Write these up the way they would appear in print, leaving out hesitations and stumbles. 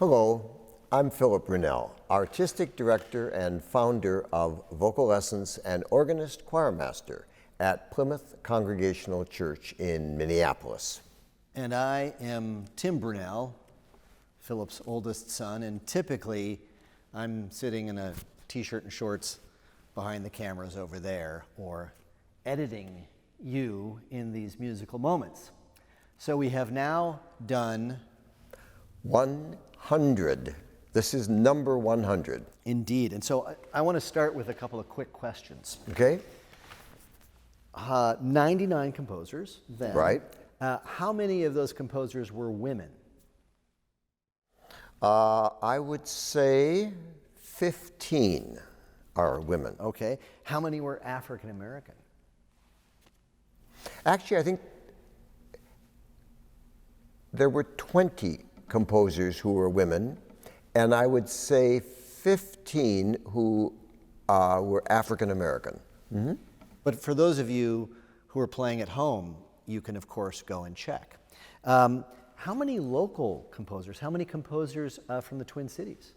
Hello, I'm Philip Brunelle, Artistic Director and founder of Vocal Lessons and Organist Choirmaster at Plymouth Congregational Church in Minneapolis. And I am Tim Brunelle, Philip's oldest son, and typically I'm sitting in a t-shirt and shorts behind the cameras over there, or editing you in these musical moments. So we have now done 100. This is number 100. Indeed. And so I want to start with a couple of quick questions. Okay? 99 composers then. Right. How many of those composers were women? I would say 15 are women. Okay. How many were African American? Actually, I think there were 20 composers who were women, and I would say 15 who were African American. Mm-hmm. But for those of you who are playing at home, you can of course go and check. How many local composers, how many composers from the Twin Cities?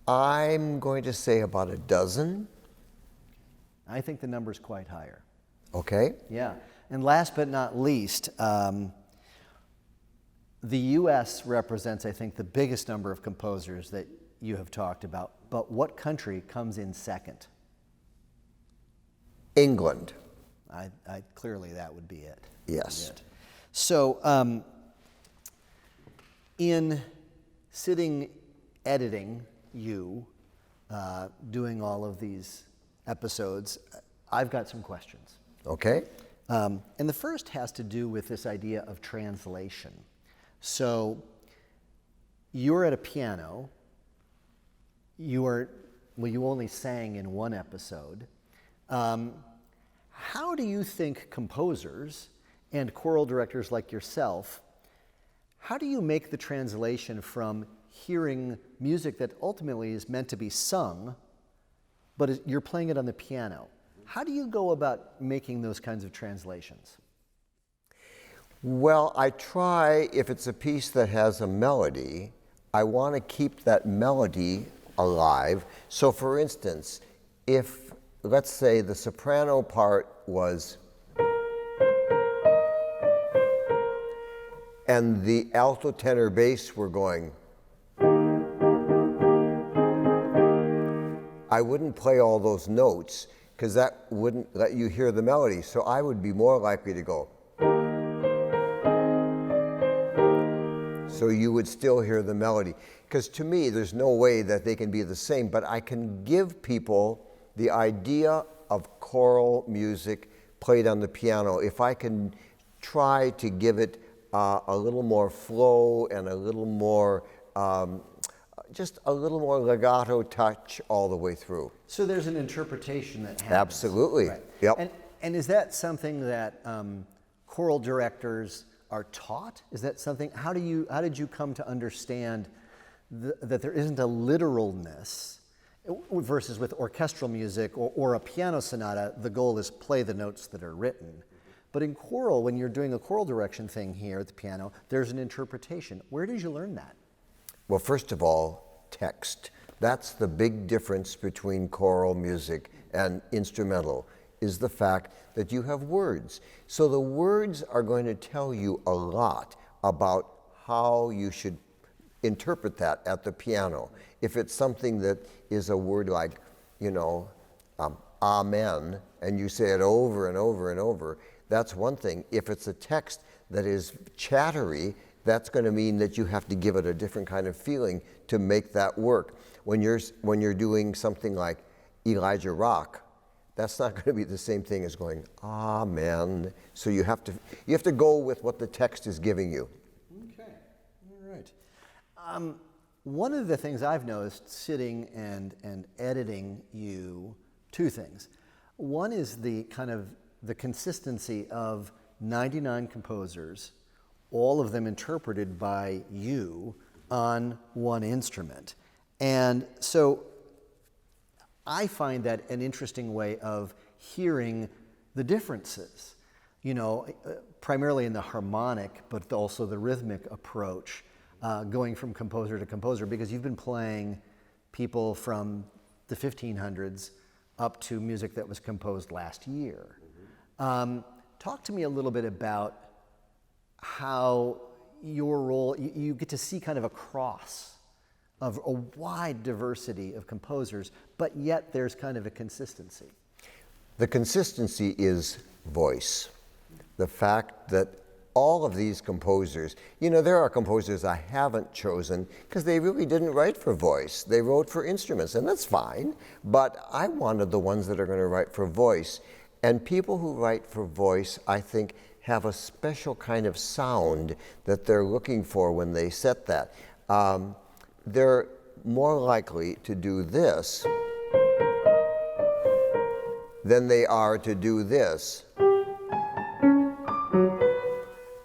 I'm going to say about a dozen. I think the number's quite higher. Okay. Yeah. And last but not least, the U.S. represents, I think, the biggest number of composers that you have talked about. But what country comes in second? England. Clearly, that would be it. Yes. So, in sitting editing you, doing all of these episodes, I've got some questions. Okay. And the first has to do with this idea of translation. So, you're at a piano. You only sang in one episode. How do you think composers and choral directors like yourself, how do you make the translation from hearing music that ultimately is meant to be sung, but you're playing it on the piano? How do you go about making those kinds of translations? Well, I try, if it's a piece that has a melody, I want to keep that melody alive. So for instance, if, let's say, the soprano part was, and the alto tenor bass were going, I wouldn't play all those notes because that wouldn't let you hear the melody. So I would be more likely to go. So you would still hear the melody. Because to me, there's no way that they can be the same, but I can give people the idea of choral music played on the piano. If I can try to give it a little more flow and a little more, just a little more legato touch all the way through. So there's an interpretation that happens. Absolutely. Right. Yep. And is that something that choral directors are taught? Is that something, how did you come to understand that there isn't a literalness versus with orchestral music or a piano sonata, the goal is play the notes that are written. But in choral, when you're doing a choral direction thing here at the piano, there's an interpretation. Where did you learn that? Well, first of all, text. That's the big difference between choral music and instrumental, is the fact that you have words. So the words are going to tell you a lot about how you should interpret that at the piano. If it's something that is a word like, amen, and you say it over and over and over, that's one thing. If it's a text that is chattery, that's going to mean that you have to give it a different kind of feeling to make that work. When you're doing something like Elijah Rock, that's not going to be the same thing as going, amen. So you have to go with what the text is giving you. Okay, all right. One of the things I've noticed sitting and editing you, two things. One is the kind of the consistency of 99 composers, all of them interpreted by you on one instrument. And so I find that an interesting way of hearing the differences, primarily in the harmonic, but also the rhythmic approach going from composer to composer, because you've been playing people from the 1500s up to music that was composed last year. Talk to me a little bit about how your role, you get to see kind of a cross of a wide diversity of composers, but yet there's kind of a consistency. The consistency is voice. The fact that all of these composers, you know, there are composers I haven't chosen because they really didn't write for voice. They wrote for instruments, and that's fine, but I wanted the ones that are going to write for voice. And people who write for voice, I think, have a special kind of sound that they're looking for when they set that. They're more likely to do this than they are to do this.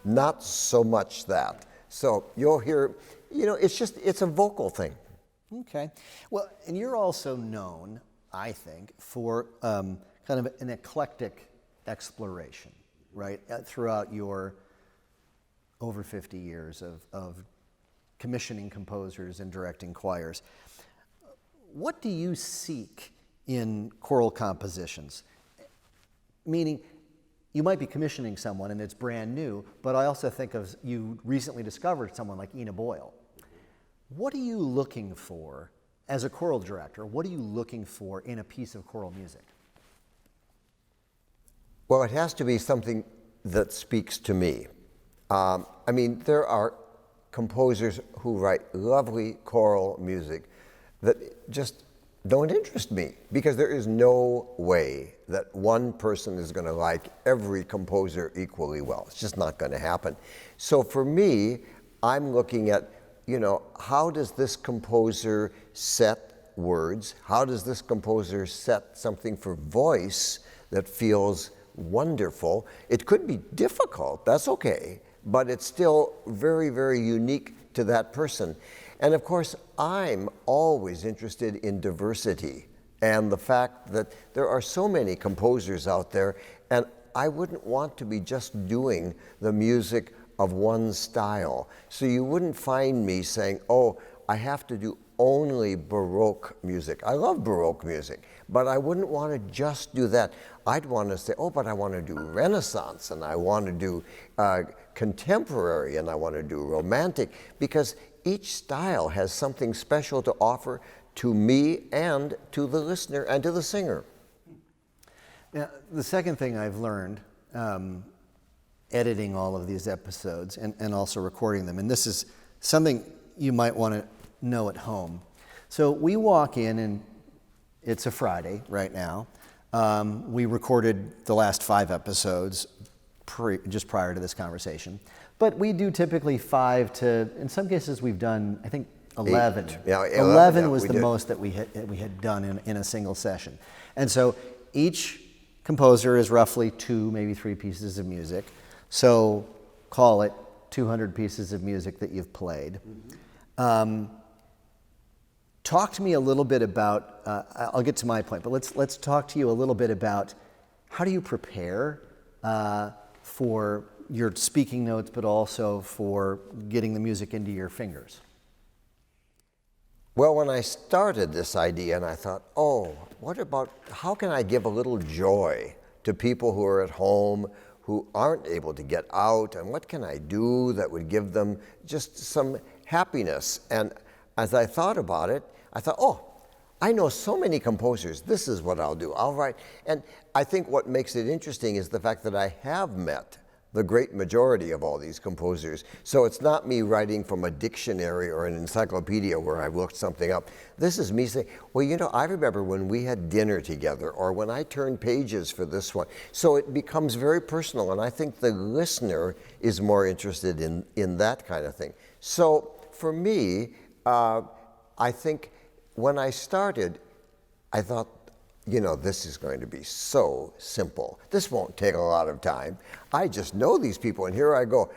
Not so much that. So you'll hear, you know, it's a vocal thing. Okay. Well, and you're also known, I think, for kind of an eclectic exploration, right? Throughout your over 50 years of commissioning composers and directing choirs. What do you seek in choral compositions? Meaning, you might be commissioning someone and it's brand new, but I also think of you recently discovered someone like Ina Boyle. What are you looking for as a choral director? What are you looking for in a piece of choral music? Well, it has to be something that speaks to me. I mean, there are composers who write lovely choral music that just don't interest me, because there is no way that one person is going to like every composer equally well. It's just not going to happen. So for me, I'm looking at, you know, how does this composer set words? How does this composer set something for voice that feels wonderful? It could be difficult, that's okay, but it's still very, very unique to that person. And of course, I'm always interested in diversity and the fact that there are so many composers out there, and I wouldn't want to be just doing the music of one style. So you wouldn't find me saying, oh, I have to do only Baroque music. I love Baroque music, but I wouldn't want to just do that. I'd want to say, oh, but I want to do Renaissance, and I want to do contemporary, and I want to do romantic, because each style has something special to offer to me and to the listener and to the singer. Now, the second thing I've learned editing all of these episodes and also recording them, and this is something you might want to know at home. So we walk in, and it's a Friday right now. We recorded the last 5 episodes just prior to this conversation. But we do typically 5 to, in some cases we've done, I think, 11. 8. Yeah, 11 was we the did. most that we had done in a single session. And so each composer is roughly 2, maybe 3 pieces of music. So call it 200 pieces of music that you've played. Talk to me a little bit about, I'll get to my point, but let's talk to you a little bit about how do you prepare for your speaking notes, but also for getting the music into your fingers? Well, when I started this idea, and I thought, oh, what about, how can I give a little joy to people who are at home, who aren't able to get out, and what can I do that would give them just some happiness? And as I thought about it, I thought, oh, I know so many composers. This is what I'll do. I'll write. And I think what makes it interesting is the fact that I have met the great majority of all these composers. So it's not me writing from a dictionary or an encyclopedia where I've looked something up. This is me saying, well, you know, I remember when we had dinner together, or when I turned pages for this one. So it becomes very personal, and I think the listener is more interested in that kind of thing. So for me, I think when I started, I thought, you know, this is going to be so simple. This won't take a lot of time. I just know these people, and here I go.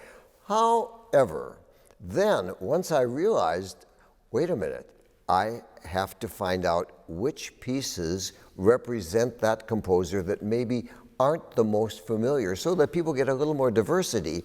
However, then once I realized, wait a minute, I have to find out which pieces represent that composer that maybe aren't the most familiar, so that people get a little more diversity.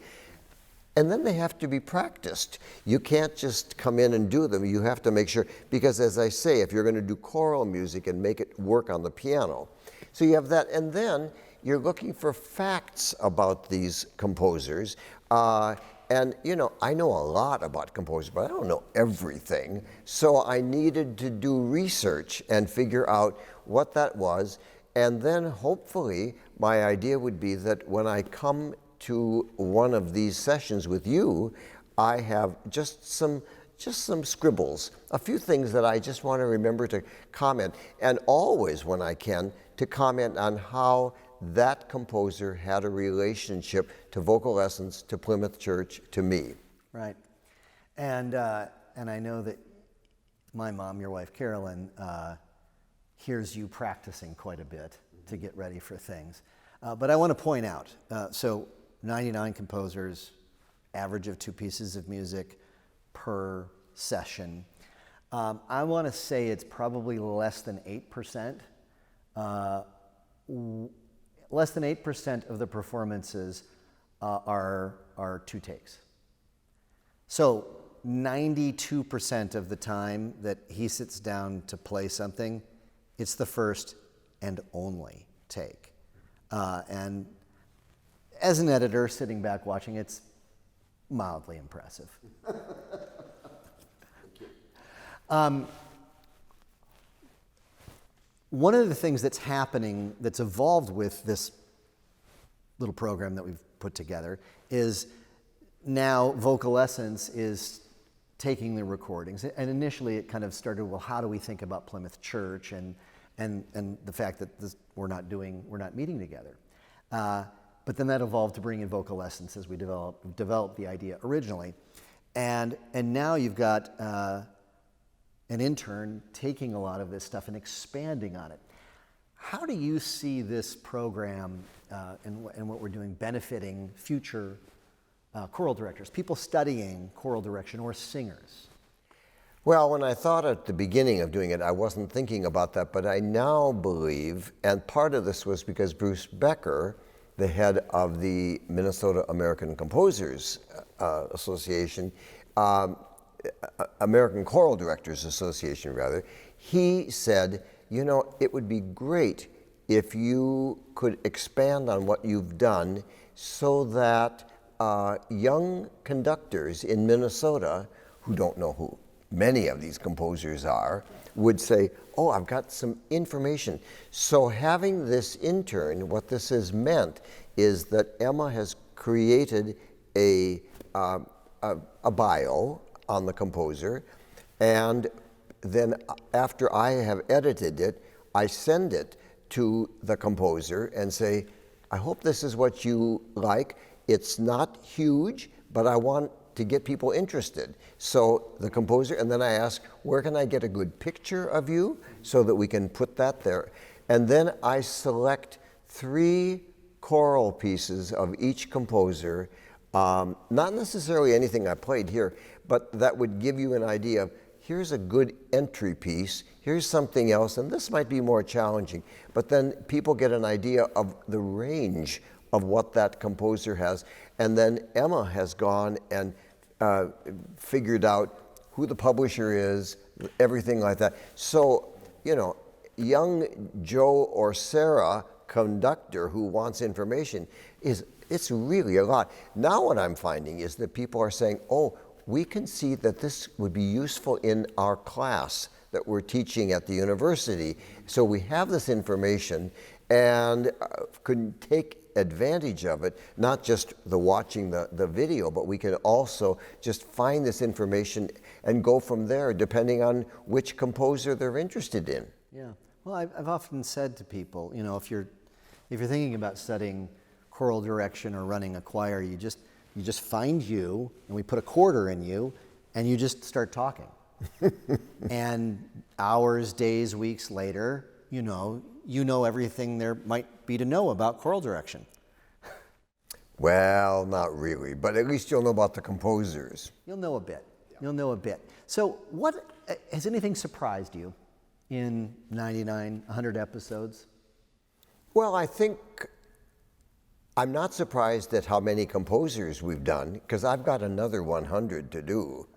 And then they have to be practiced. You can't just come in and do them. You have to make sure, because as I say, if you're going to do choral music and make it work on the piano, so you have that, and then you're looking for facts about these composers. And I know a lot about composers, but I don't know everything. So I needed to do research and figure out what that was. And then hopefully my idea would be that when I come to one of these sessions with you, I have just some scribbles, a few things that I just want to remember to comment, and always when I can, to comment on how that composer had a relationship to vocal lessons, to Plymouth Church, to me. Right. And I know that my mom, your wife Carolyn, hears you practicing quite a bit to get ready for things. But I want to point out, so 99 composers, average of 2 pieces of music per session. I want to say it's probably less than 8%. Less than 8% of the performances are 2 takes. So 92% of the time that he sits down to play something, it's the first and only take. And as an editor sitting back watching, it's mildly impressive. One of the things that's happening, that's evolved with this little program that we've put together, is now Vocal Essence is taking the recordings. And initially it kind of started, well, how do we think about Plymouth Church and the fact that we're not meeting together. But then that evolved to bring in Vocal Essence as we developed the idea originally. And now you've got an intern taking a lot of this stuff and expanding on it. How do you see this program and what we're doing benefiting future choral directors, people studying choral direction, or singers? Well, when I thought at the beginning of doing it, I wasn't thinking about that, but I now believe, and part of this was because Bruce Becker, the head of the Minnesota American Composers Association, American Choral Directors Association rather, he said, it would be great if you could expand on what you've done so that young conductors in Minnesota who don't know who many of these composers are would say, oh, I've got some information. So having this intern, what this has meant is that Emma has created a bio on the composer, and then after I have edited it, I send it to the composer and say, I hope this is what you like. It's not huge, but I want to get people interested. So the composer, and then I ask, where can I get a good picture of you so that we can put that there? And then I select 3 choral pieces of each composer, not necessarily anything I played here, but that would give you an idea of, here's a good entry piece, here's something else, and this might be more challenging. But then people get an idea of the range of what that composer has. And then Emma has gone and figured out who the publisher is, everything like that. So, young Joe or Sarah conductor who wants information, it's really a lot. Now what I'm finding is that people are saying, oh, we can see that this would be useful in our class that we're teaching at the university. So we have this information and could take advantage of it, not just watching the video, but we can also just find this information and go from there depending on which composer they're interested in. Yeah. Well, I've often said to people, if you're thinking about studying choral direction or running a choir, you just find you, and we put a quarter in you, and you just start talking. And hours, days, weeks later, you know everything there might be to know about choral direction. Well, not really, but at least you'll know about the composers. You'll know a bit. You'll know a bit. So has anything surprised you in 99, 100 episodes? Well, I think I'm not surprised at how many composers we've done, because I've got another 100 to do.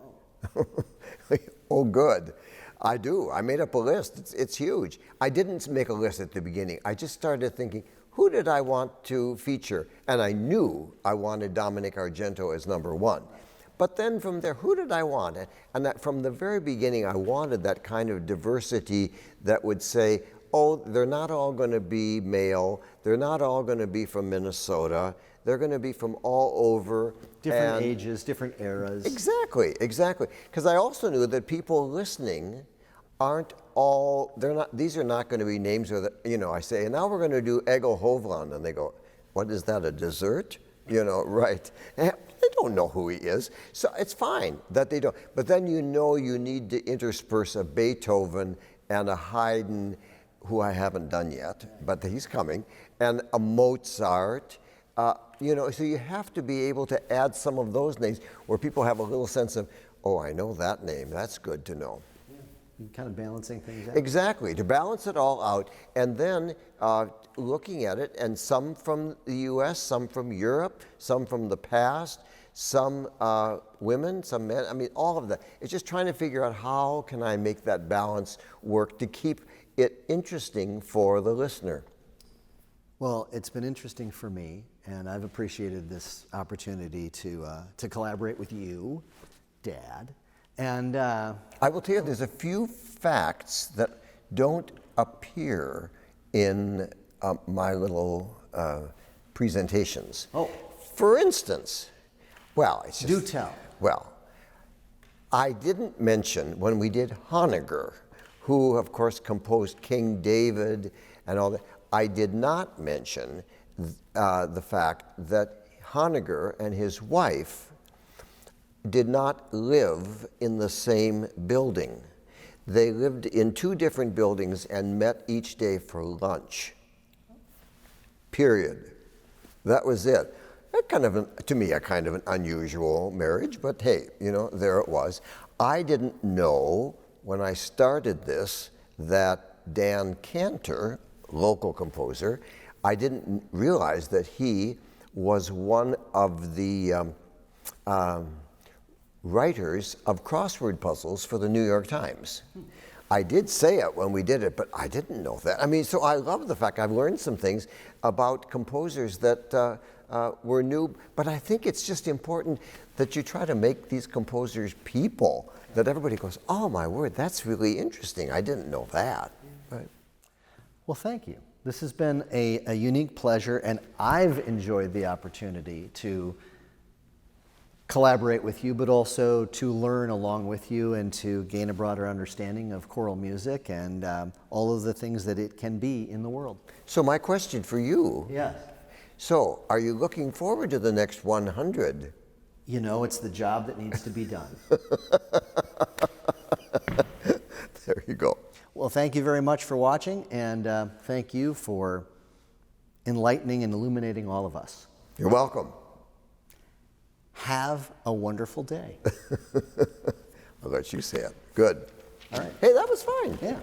Oh, good. I do. I made up a list. It's huge. I didn't make a list at the beginning. I just started thinking, who did I want to feature? And I knew I wanted Dominic Argento as number one. But then from there, who did I want? And that from the very beginning, I wanted that kind of diversity that would say, oh, they're not all going to be male. They're not all going to be from Minnesota. They're going to be from all over. Different ages, different eras. Exactly, exactly. Because I also knew that people listening aren't all, these are not going to be names where, I say, and now we're going to do Egil Hovland. And they go, what is that, a dessert? Right. And they don't know who he is. So it's fine that they don't. But then you need to intersperse a Beethoven and a Haydn, who I haven't done yet, but he's coming, and a Mozart. So you have to be able to add some of those names where people have a little sense of, oh, I know that name. That's good to know. Yeah. Kind of balancing things out. Exactly, to balance it all out, and then looking at it, and some from the U.S., some from Europe, some from the past, some women, some men. I mean, all of that. It's just trying to figure out how can I make that balance work to keep it interesting for the listener. Well, it's been interesting for me, and I've appreciated this opportunity to collaborate with you, Dad. And I will tell you, there's a few facts that don't appear in my little presentations. Oh. For instance, it's just, do tell. Well, I didn't mention when we did Honegger, who, of course, composed King David and all that. I did not mention the fact that Honegger and his wife did not live in the same building. They lived in two different buildings and met each day for lunch. Period. That was it. To me, a kind of an unusual marriage, but hey, there it was. I didn't know when I started this that Dan Cantor, local composer, I didn't realize that he was one of the writers of crossword puzzles for the New York Times. I did say it when we did it, but I didn't know that. I mean, so I love the fact I've learned some things about composers that were new, but I think it's just important that you try to make these composers people, that everybody goes, oh my word, that's really interesting. I didn't know that. Right. Well, thank you. This has been a unique pleasure, and I've enjoyed the opportunity to collaborate with you, but also to learn along with you and to gain a broader understanding of choral music and all of the things that it can be in the world. So my question for you. Yes. So are you looking forward to the next 100? It's the job that needs to be done. There you go. Well, thank you very much for watching, and thank you for enlightening and illuminating all of us. You're welcome. Have a wonderful day. I'll let you say it. Good. All right. Hey, that was fine. Yeah.